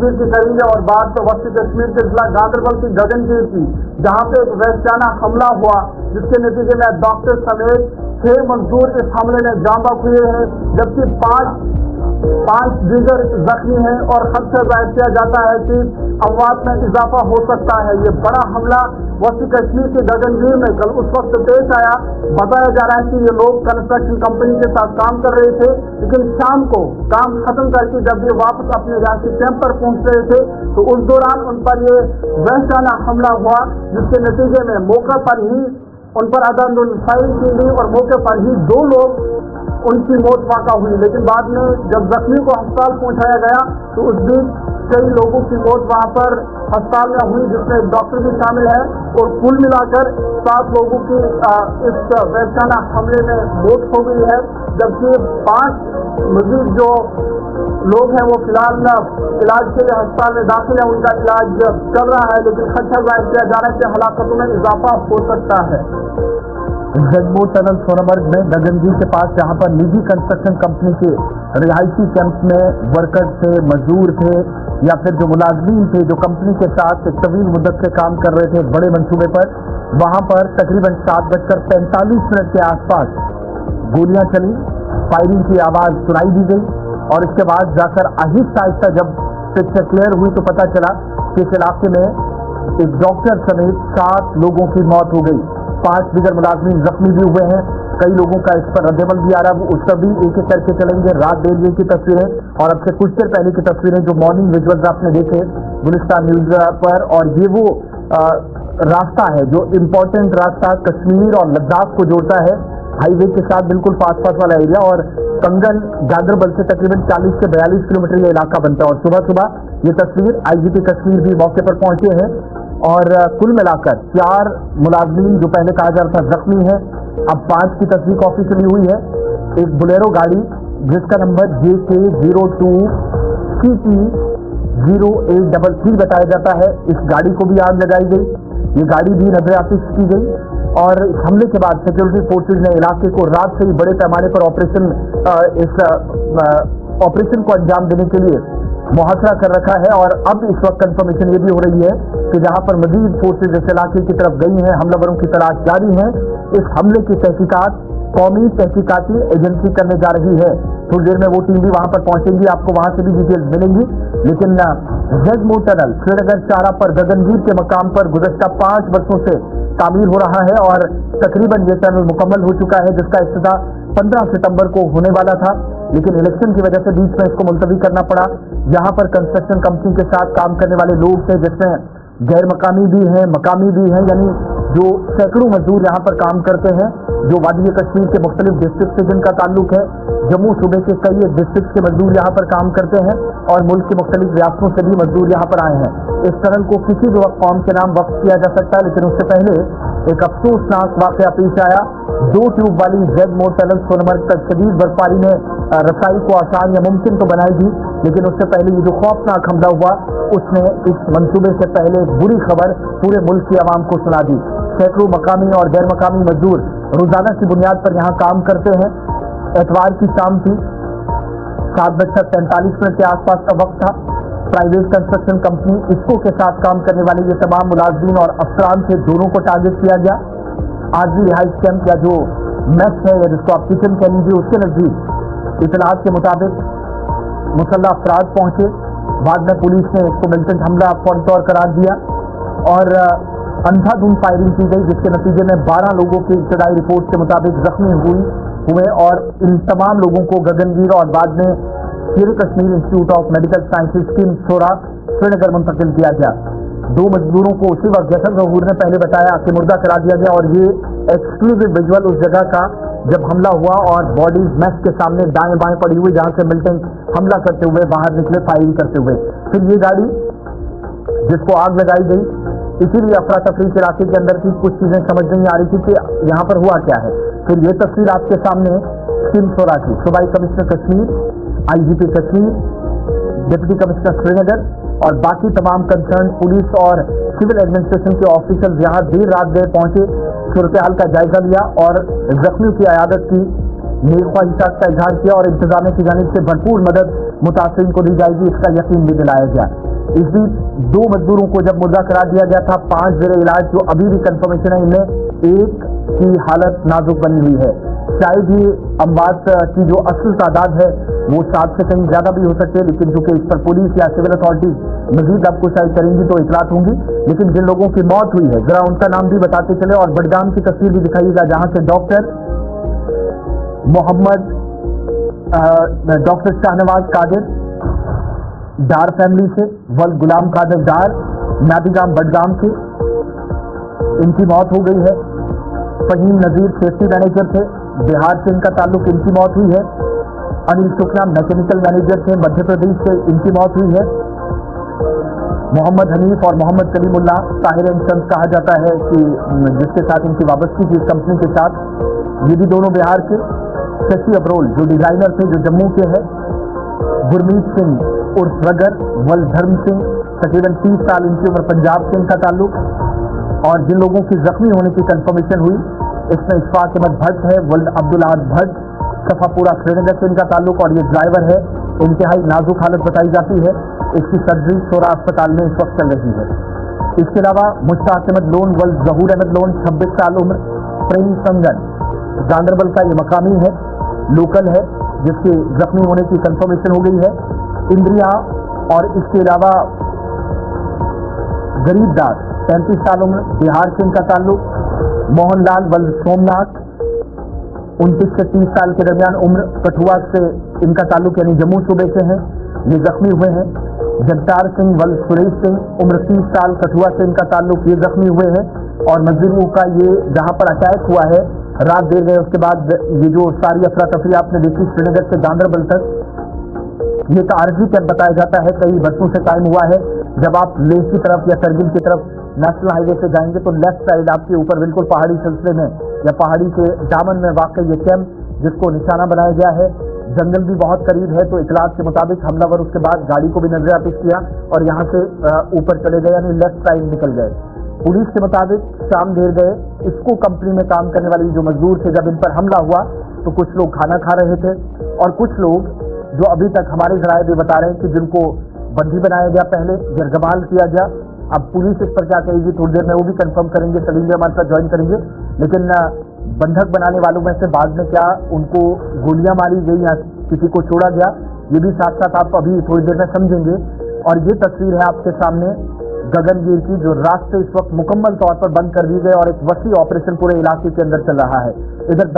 कश्मीर की करेंगे और बात तो वस्ती कश्मीर के जिला गांधरबल की गगनगीर की, जहां पे एक वैश्याना हमला हुआ जिसके नतीजे में डॉक्टर समेत 6 मजदूर इस हमले में जान बच हुए हैं, जबकि पांच दीगर जख्मी हैं और खदशा जाहिर किया जाता है कि अमवात में इजाफा हो सकता है। ये बड़ा हमला वस्ती कश्मीर के गगनगीर में कल उस वक्त पेश आया। बताया जा रहा है कि ये लोग कंस्ट्रक्शन कंपनी के साथ काम कर रहे थे, लेकिन शाम को काम खत्म करके जब ये वापस अपने रिहायशी कैंप पर पहुंच रहे थे तो उस दौरान उन पर ये वहशाना हमला हुआ, जिसके नतीजे में मौके पर ही उन पर अदंदुल फायरिंग की गई और मौके पर ही 2 लोग उनकी मौत वाक़ा हुई। लेकिन बाद में जब जख्मी को अस्पताल पहुंचाया गया तो उस बीच कई लोगों की मौत वहां पर अस्पताल में हुई, जिसमें एक डॉक्टर भी शामिल है और कुल मिलाकर 7 लोगों की इस वैश्याना हमले में मौत हो गई है, जबकि 5 मजीद जो लोग हैं वो फिलहाल इलाज के लिए अस्पताल में दाखिल है, उनका इलाज चल रहा है। लेकिन खदशा जाहिर किया जा रहा है कि हलाकतों में इजाफा हो सकता है। जगमोह टनल सोनमर्ग में गगनगीर के पास जहां पर निजी कंस्ट्रक्शन कंपनी के रिहायशी कैंप में वर्कर थे, मजदूर थे या फिर जो मुलाजमीन थे जो कंपनी के साथ एक तवील मुद्दत से काम कर रहे थे बड़े मंसूबे पर, वहां पर तकरीबन 7:45 के आसपास गोलियां चली, फायरिंग की आवाज सुनाई दी गई और इसके बाद जाकर आहिस्ता आहिस्ता जब पिक्चर क्लियर हुई तो पता चला कि इस इलाके में एक डॉक्टर समेत 7 लोगों की मौत हो गई, 5 दीगर मुलाजमीन जख्मी भी हुए हैं। कई लोगों का इस पर रद्दमल भी आ रहा है, उस पर भी एक एक करके चलेंगे। रात 1:30 की तस्वीरें और अब से कुछ देर पहले की तस्वीरें जो मॉर्निंग विजुअल्स आपने देखे गुलिस्तान न्यूज पर, और ये वो रास्ता है जो इम्पोर्टेंट रास्ता कश्मीर और लद्दाख को जोड़ता है, हाईवे के साथ बिल्कुल पास वाला एरिया, और कंगन गांधरबल से तकरीबन 40 से 42 किलोमीटर ये इलाका बनता है। और सुबह सुबह ये तस्वीर IGP कश्मीर भी मौके पर पहुंचे हैं और कुल मिलाकर 4 मुलाजमीन जो पहले कहा जा रहा था जख्मी है, अब 5 की तस्दीक ऑफिशियली हुई है। एक बोलेरो गाड़ी जिसका नंबर JK02 CT 0833 बताया जाता है, इस गाड़ी को भी आग लगाई गई। ये गाड़ी भी नजरआतिश की गई और इस हमले के बाद सिक्योरिटी फोर्सेज ने इलाके को रात से ही बड़े पैमाने पर ऑपरेशन को अंजाम देने के लिए मुहासरा कर रखा है। और अब इस वक्त कंफर्मेशन ये भी हो रही है कि जहां पर मजीद फोर्सेज इस इलाके की तरफ गई हैं, हमलावरों की तलाश जारी है। इस हमले की तहकीकात कौमी तहकीकाती एजेंसी करने जा रही है। थोड़ी देर में वो टीम भी वहां पर पहुंचेंगी, आपको वहां से भी डिटेल्स मिलेंगी। लेकिन जगमोह टनल श्रीनगर चारा पर गगनगीर के मकाम पर गुज़श्ता 5 वर्षों से तामीर हो रहा है और तकरीबन ये टनल मुकम्मल हो चुका है, जिसका इफ्तिताह 15 सितंबर को होने वाला था, लेकिन इलेक्शन की वजह से बीच में इसको मुलतवी करना पड़ा। यहाँ पर कंस्ट्रक्शन कंपनी के साथ काम करने वाले लोग थे, जिसमें गैर मकामी भी हैं, मकामी भी हैं, यानी जो सैकड़ों मजदूर यहाँ पर काम करते हैं, जो वादी कश्मीर के मुख्तलिफ डिस्ट्रिक्ट से जिनका ताल्लुक है। जम्मू सूबे के कई डिस्ट्रिक्ट के मजदूर यहाँ पर काम करते हैं और मुल्क के मुख्तलिफ रियासतों से भी मजदूर यहाँ पर आए हैं। इस टनल को किसी भी वक्त कौम के नाम वक्त किया जा सकता है, लेकिन उससे पहले एक अफसोसनाक वाकया पेश आया। 2 ट्यूब वाली जगमोह टनल सोनमर्ग तक शदीद बर्फबारी ने रसाई को आसान या मुमकिन तो बनाई थी, लेकिन उससे पहले ये जो खौफनाक हमला हुआ उसने इस मंसूबे से पहले बुरी खबर पूरे मुल्क की आवाम को सुना दी। सैकड़ों मकामी और गैर मकामी मजदूर रोजाना की बुनियाद पर यहाँ काम करते हैं। एतवार की शाम थी, 7:45 के आसपास का वक्त था। प्राइवेट कंस्ट्रक्शन कंपनी इसको के साथ काम करने वाले ये तमाम मुलाजमीन और अफसरान थे, दोनों को टारगेट किया गया। आरजी रिहाइश कैंप या जो मेस है या जिसको आप किचन कह लीजिए, उसके नजदीक इतलात के मुताबिक मुसल्लह अफराद पहुंचे। बाद में पुलिस ने इसको मिलिटेंट हमला फौरी तौर करार दिया और अंधाधुंध फायरिंग की गई, जिसके नतीजे में 12 लोगों की इब्तदाई रिपोर्ट के मुताबिक जख्मी हुए और इन तमाम लोगों को गगनगीर और बाद में Sher Kashmir institute of medical sciences किम सोरा श्रीनगर मुंतकिल किया गया। 2 मजदूरों को उसी वक्त जैसा जहूर ने पहले बताया कि मुर्दा करा दिया गया और ये एक्सक्लूसिव विजुअल उस जगह का जब हमला हुआ और बॉडीज मेस के सामने दाएं बाएं पड़ी हुई, जहां से मिलिटेंट हमला करते हुए बाहर निकले फायरिंग करते हुए। फिर ये गाड़ी जिसको आग लगाई गई, इसीलिए अफरा तफरी के इलाके के अंदर की कुछ चीजें समझ नहीं आ रही थी कि यहाँ पर हुआ क्या है। फिर ये तस्वीर आपके सामने किम सोरा की, सूबाई commissioner Kashmir, IGP Kashmir, deputy commissioner Srinagar और बाकी तमाम कंसर्न पुलिस और सिविल एडमिनिस्ट्रेशन के ऑफिसर्स यहाँ देर रात गए पहुंचे, सूरत हाल का जायजा लिया और जख्मियों की अयादत की, नेक ख्वाहिशात का इजहार किया और इंतजामिया की जानिब से भरपूर मदद मुतासिरीन को दी जाएगी, इसका यकीन भी दिलाया गया। इस बीच 2 मजदूरों को जब मुर्दा करार दिया गया था, 5 जेर इलाज जो अभी भी कंफर्मेशन है, इनमें एक की हालत नाजुक बनी हुई है। शायद ही अमवात की जो असल तादाद है वो 7 से कहीं ज्यादा भी हो सकती है, लेकिन चूंकि इस पर पुलिस या सिविल अथॉरिटीज मजीद आपको शायद करेंगी तो इतलात होंगी। लेकिन जिन लोगों की मौत हुई है जरा उनका नाम भी बताते चले और बडगाम की तस्वीर भी दिखाइएगा, जहां से डॉक्टर शाहनवाज कादिर डार फैमिली से, वल गुलाम कादिर डार नादिगाम बडगाम के, इनकी मौत हो गई है। फहीम नजीर सेफ्टी मैनेजर थे, बिहार से इनका ताल्लुक, इनकी मौत हुई है। अनिल शुक्ला मैकेनिकल मैनेजर थे, मध्य प्रदेश से, इनकी मौत हुई है। मोहम्मद हनीफ और मोहम्मद कलीमुल्लाह ताहिर एंड सन्स कहा जाता है कि जिसके साथ इनकी वाबस्तगी थी इस कंपनी के साथ, ये भी दोनों बिहार के। शशि अब्रोल जो डिजाइनर थे, जो जम्मू के हैं। गुरमीत सिंह उर्फ रगर, वल धर्म सिंह तकरीबन 30 साल इनकी उम्र, पंजाब से इनका ताल्लुक। और जिन लोगों की जख्मी होने की कंफर्मेशन हुई इसमें इशफाक अहमद भट्ट है, वल्द अब्दुल अहद भट्ट, सफापुरा श्रीनगर से इनका ताल्लुक, और ये ड्राइवर है, इंतहाई नाजुक हालत बताई जाती है। इसकी सर्जरी सोरा अस्पताल में इस वक्त चल रही है। इसके अलावा मुश्ताक अहमद लोन, वल्द जहूर अहमद लोन 26 साल उम्र, प्रेम संगन गांधरबल का ये मकामी है, लोकल है, जिसके जख्मी होने की कंफर्मेशन हो गई है। इंद्रिया और इसके अलावा गरीब दास 35 साल उम्र, बिहार से इनका ताल्लुक। मोहनलाल वल सोमनाथ 29 से 30 साल के दरमियान उम्र, कठुआ से इनका ताल्लुक यानी जम्मू सूबे से हैं, ये जख्मी हुए हैं। जगतार सिंह वल सुरेश सिंह उम्र 30 साल, कठुआ से इनका ताल्लुक, ये जख्मी हुए हैं। और मजदूरों का ये जहां पर अटैक हुआ है रात देर गए, उसके बाद ये जो सारी अफरा तफरी आपने देखी श्रीनगर से गांधरबल तक, ये एक आरजी कैंप बताया जाता है, कई बरसों से कायम हुआ है। जब आप लेह की तरफ या करगिल की तरफ नेशनल हाईवे से जाएंगे तो लेफ्ट साइड आपके ऊपर बिल्कुल पहाड़ी सिलसिले में या पहाड़ी के दामन में वाकई ये कैंप जिसको निशाना बनाया गया है। जंगल भी बहुत करीब है, तो इतलात के मुताबिक हमलावर उसके बाद गाड़ी को भी नजरआपिश किया और यहाँ से ऊपर चले गए, यानी लेफ्ट साइड निकल गए। पुलिस के मुताबिक शाम देर गए इसको कंपनी में काम करने वाली जो मजदूर थे, जब इन पर हमला हुआ तो कुछ लोग खाना खा रहे थे और कुछ लोग जो अभी तक हमारे जराये भी बता रहे हैं कि जिनको बंदी बनाया गया, पहले जरगमाल किया गया। अब पुलिस इस पर क्या करेगी थोड़ी देर में वो भी कंफर्म करेंगे, सलीम भी हमारे साथ ज्वाइन करेंगे। लेकिन बंधक बनाने वालों में से बाद में क्या उनको गोलियां मारी गई या किसी को छोड़ा गया, ये भी साथ साथ आप अभी थोड़ी देर में समझेंगे। और ये तस्वीर है आपके सामने गगनगीर की, जो रास्ते इस वक्त मुकम्मल तौर पर बंद कर दिए गए और एक वसी ऑपरेशन पूरे इलाके के अंदर चल रहा है। इधर